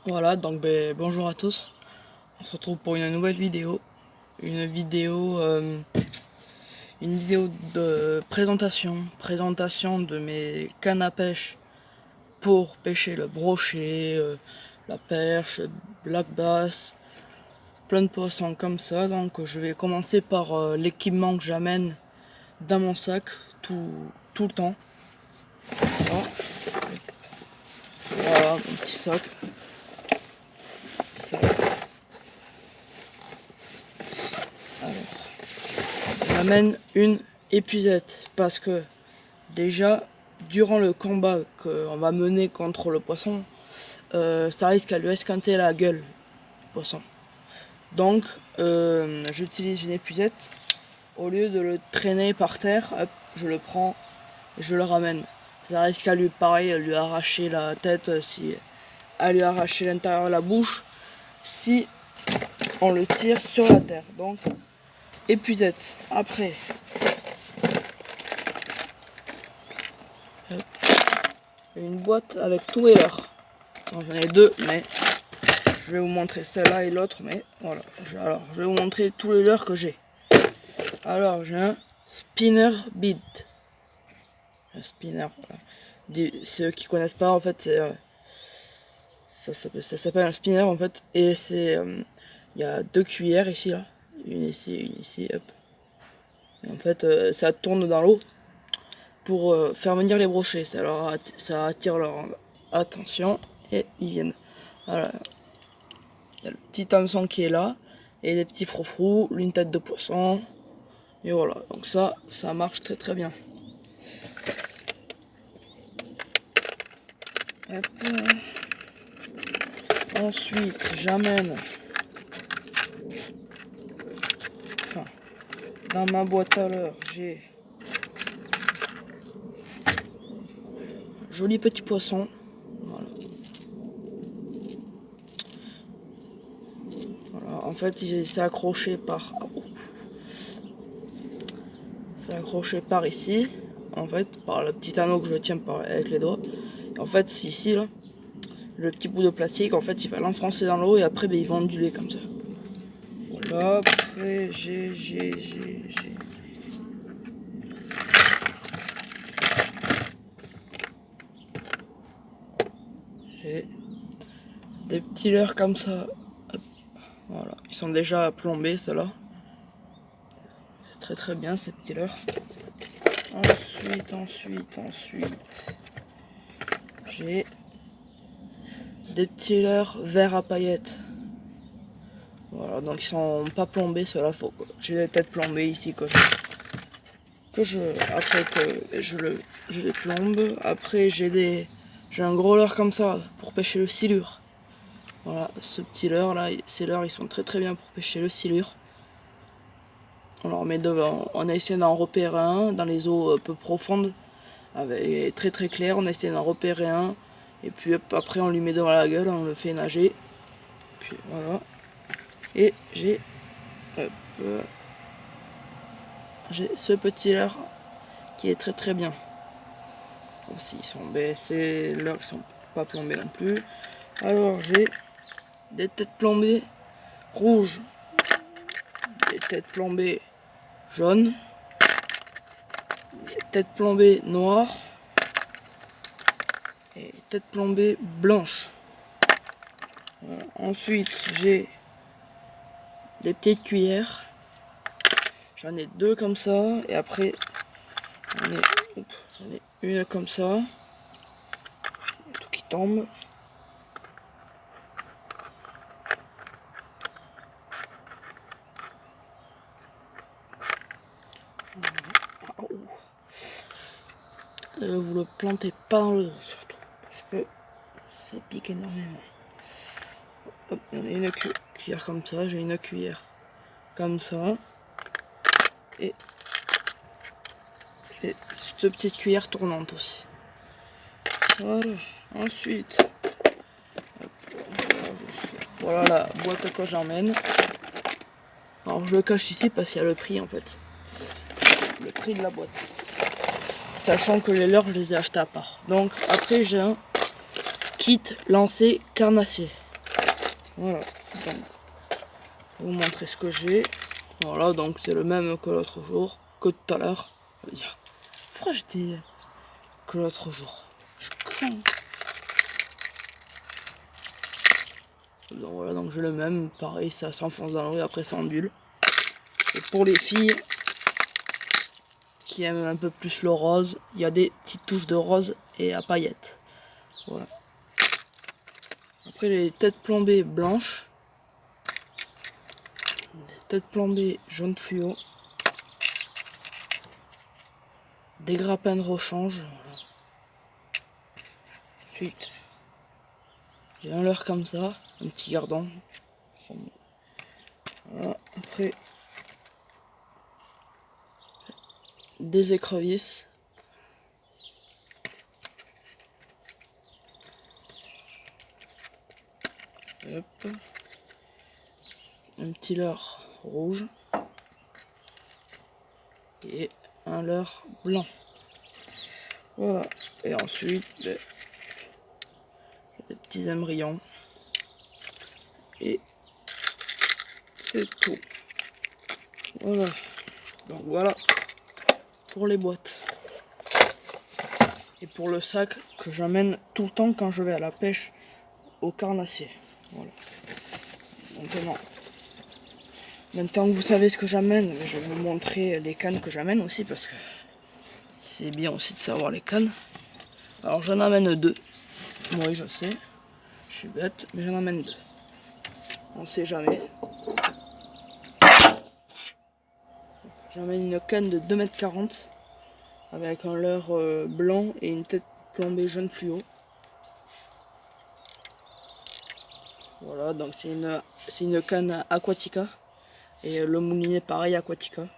Voilà, donc bonjour à tous. On se retrouve pour une nouvelle vidéo. Une vidéo de présentation de mes cannes à pêche pour pêcher le brochet, la perche, black bass, plein de poissons comme ça. Donc je vais commencer par l'équipement que j'amène dans mon sac tout le temps. Voilà mon petit sac. J'amène une épuisette parce que déjà durant le combat qu'on va mener contre le poisson, ça risque à lui esquinter la gueule du poisson. Donc j'utilise une épuisette. Au lieu de le traîner par terre, hop, je le prends et je le ramène. Ça risque à lui, pareil, à lui arracher la tête, à lui arracher l'intérieur de la bouche si on le tire sur la terre. Donc épuisette. Après, une boîte avec tous mes leurres. J'en ai deux, mais je vais vous montrer celle-là et l'autre, mais voilà. Alors, je vais vous montrer tous les leurres que j'ai. Alors, j'ai un spinner bead. Un spinner, voilà. Ceux qui connaissent pas, en fait, ça s'appelle un spinner, en fait. Et c'est, il y a deux cuillères ici, là. Une ici, hop. Et en fait, ça tourne dans l'eau pour faire venir les brochets. Ça attire leur attention et ils viennent. Voilà. Il y a le petit hameçon qui est là, et des petits froufrous, une tête de poisson, et voilà, donc ça marche très bien. Hop. Ensuite, j'amène, dans ma boîte à leurres, j'ai un joli petit poisson. Voilà. Voilà, en fait, c'est accroché par ici, en fait, par le petit anneau que je tiens avec les doigts. Et en fait, c'est ici, là, le petit bout de plastique, en fait, il va l'enfoncer dans l'eau et après, ils vont onduler comme ça. Voilà, après, j'ai des petits leurres comme ça. Voilà, ils sont déjà plombés, ceux-là. C'est très bien, ces petits leurres. Ensuite, j'ai des petits leurres verts à paillettes. Voilà, donc ils sont pas plombés, ceux-là. J'ai des têtes plombées ici après que je les plombe. Après, j'ai un gros leurre comme ça pour pêcher le silure. Voilà, ce petit leurre là, ces leurres ils sont très bien pour pêcher le silure. On leur met devant, on a essayé d'en repérer un dans les eaux peu profondes, avec très clair, on a essayé d'en repérer un, et puis après on lui met devant la gueule, on le fait nager. Puis voilà. Et j'ai ce petit leurre qui est très bien. Aussi ils sont baissés, leurres qui sont pas plombés non plus. Alors j'ai des têtes plombées rouges, des têtes plombées jaunes, des têtes plombées noires et des têtes plombées blanches. Voilà. Ensuite j'ai des petites cuillères. J'en ai deux comme ça et après j'en ai une comme ça. Tout qui tombe. Vous le plantez pas dans le dos surtout parce que ça pique énormément. Hop, j'en ai une cuillère comme ça, j'ai une cuillère comme ça et j'ai cette petite cuillère tournante aussi. Voilà. Ensuite, voilà la boîte que j'emmène. Alors je le cache ici parce qu'il y a le prix en fait. Le prix de la boîte. Sachant que les leurres je les ai achetés à part. Donc après j'ai un kit lancé carnassier. Voilà, donc je vais vous montrer ce que j'ai. Voilà, donc c'est le même que l'autre jour, que tout à l'heure. Pourquoi j'étais que l'autre jour? Je crains. Donc voilà, donc j'ai le même, pareil, ça s'enfonce dans l'eau et après ça ondule. Et pour les filles qui aiment un peu plus le rose, il y a des petites touches de rose et à paillettes. Voilà. Après les têtes plombées blanches, les têtes plombées jaune fluo, des grappins de rechange. Voilà. Ensuite, j'ai un leurre comme ça, un petit gardon. Voilà. Après, des écrevisses. Hop. Un petit leurre rouge. Et un leurre blanc. Voilà. Et ensuite, des petits embryons. Et c'est tout. Voilà. Donc voilà pour les boîtes. Et pour le sac que j'amène tout le temps quand je vais à la pêche au carnassier. Voilà. Maintenant que vous savez ce que j'amène, je vais vous montrer les cannes que j'amène aussi parce que c'est bien aussi de savoir les cannes. Alors j'en amène deux. Oui, je sais. Je suis bête, mais j'en amène deux. On sait jamais. J'amène une canne de 2,40 m avec un leurre blanc et une tête plombée jaune fluo. Voilà, donc c'est une canne Aquatica. Et le moulinet pareil Aquatica.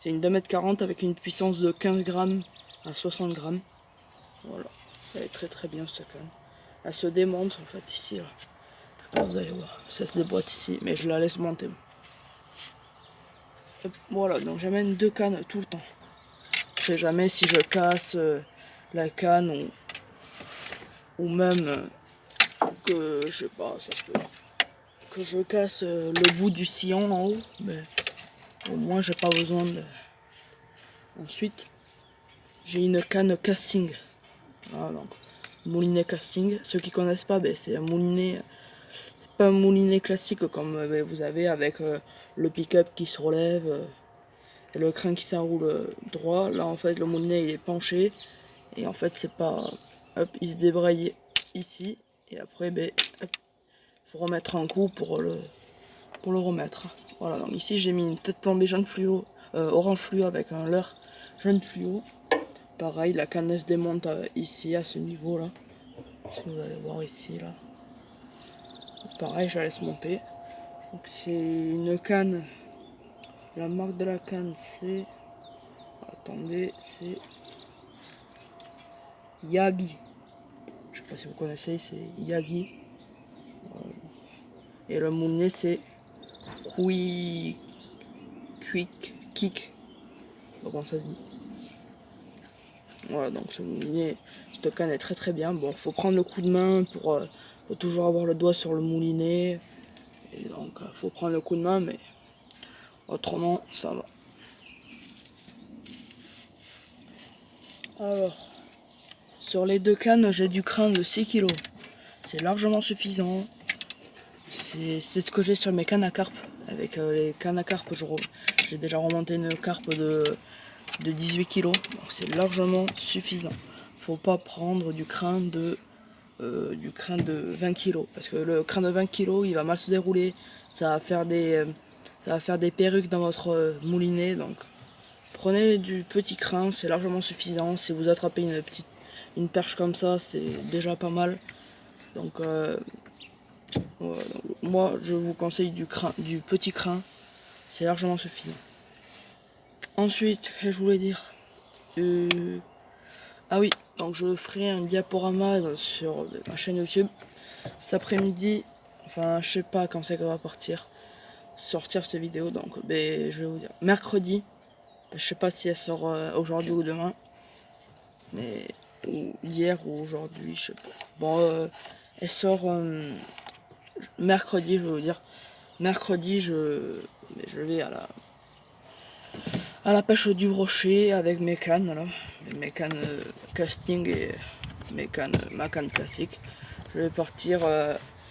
C'est une 2,40 m avec une puissance de 15 grammes à 60 grammes. Voilà, elle est très très bien cette canne. Elle se démonte en fait ici là. Vous allez voir, ça se déboîte ici, mais je la laisse monter. Voilà, donc j'amène deux cannes tout le temps. Je sais jamais si je casse la canne ou même que je sais pas, ça peut que je casse le bout du sillon en haut, mais au moins j'ai pas besoin de. Ensuite, j'ai une canne casting. Voilà, donc moulinet casting. Ceux qui connaissent pas, ben, c'est un moulinet. C'est pas un moulinet classique comme vous avez avec le pick-up qui se relève et le crin qui s'enroule droit. Là en fait le moulinet il est penché et en fait c'est pas. Hop, il se débraye ici et après ben hop, faut remettre un coup pour le remettre. Voilà, donc ici j'ai mis une tête plombée jaune fluo, orange fluo avec un leurre jaune fluo. Pareil, la canne se démonte ici à ce niveau là. Si vous allez voir ici là. Pareil, je la laisse monter. Donc c'est une canne. La marque de la canne c'est. Attendez, c'est Yagi. Je sais pas si vous connaissez, c'est Yagi. Et le moulinet c'est Quick Kick. Comment ça se dit? Voilà, donc ce moulinet, cette canne est très très bien. Bon, faut prendre le coup de main pour faut toujours avoir le doigt sur le moulinet. Et donc faut prendre le coup de main, mais autrement ça va. Alors, sur les deux cannes, j'ai du crin de 6 kg. C'est largement suffisant. C'est ce que j'ai sur mes cannes à carpe. Avec les cannes à carpe, j'ai déjà remonté une carpe de 18 kg. Donc c'est largement suffisant. Faut pas prendre du crin de 20 kg. Parce que le crin de 20 kg, il va mal se dérouler. Ça va faire des perruques dans votre moulinet. Donc prenez du petit crin, c'est largement suffisant. Si vous attrapez une perche comme ça, c'est déjà pas mal. Donc, voilà. Donc moi je vous conseille du petit crin, c'est largement suffisant. Ensuite, qu'est-ce que je voulais dire ah oui, donc je ferai un diaporama sur ma chaîne YouTube cet après-midi. Enfin, je sais pas quand c'est qu'elle va sortir cette vidéo, donc ben, je vais vous dire mercredi. Je sais pas si elle sort aujourd'hui ou demain, mais ou hier ou aujourd'hui, je sais pas. Bon, elle sort mercredi, je vais vous dire. Mercredi, je vais à la pêche du brochet avec mes cannes, là. Mes cannes casting et ma canne classique. Je vais partir,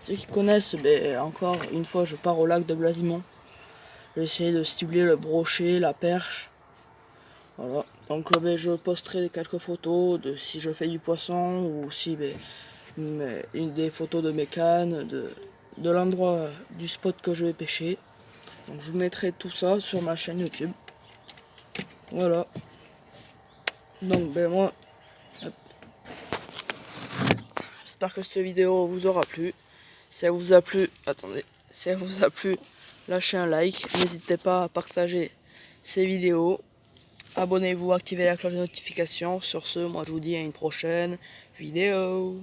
ceux qui connaissent, encore une fois, je pars au lac de Blasimont. Je vais essayer de cibler le brochet, la perche. Voilà. Donc je posterai quelques photos de si je fais du poisson ou si des photos de mes cannes, de l'endroit du spot que je vais pêcher. Donc je vous mettrai tout ça sur ma chaîne YouTube. Voilà. Donc moi, j'espère que cette vidéo vous aura plu. Si elle vous a plu, attendez, si elle vous a plu, lâchez un like. N'hésitez pas à partager ces vidéos. Abonnez-vous, activez la cloche de notification. Sur ce, moi je vous dis à une prochaine vidéo.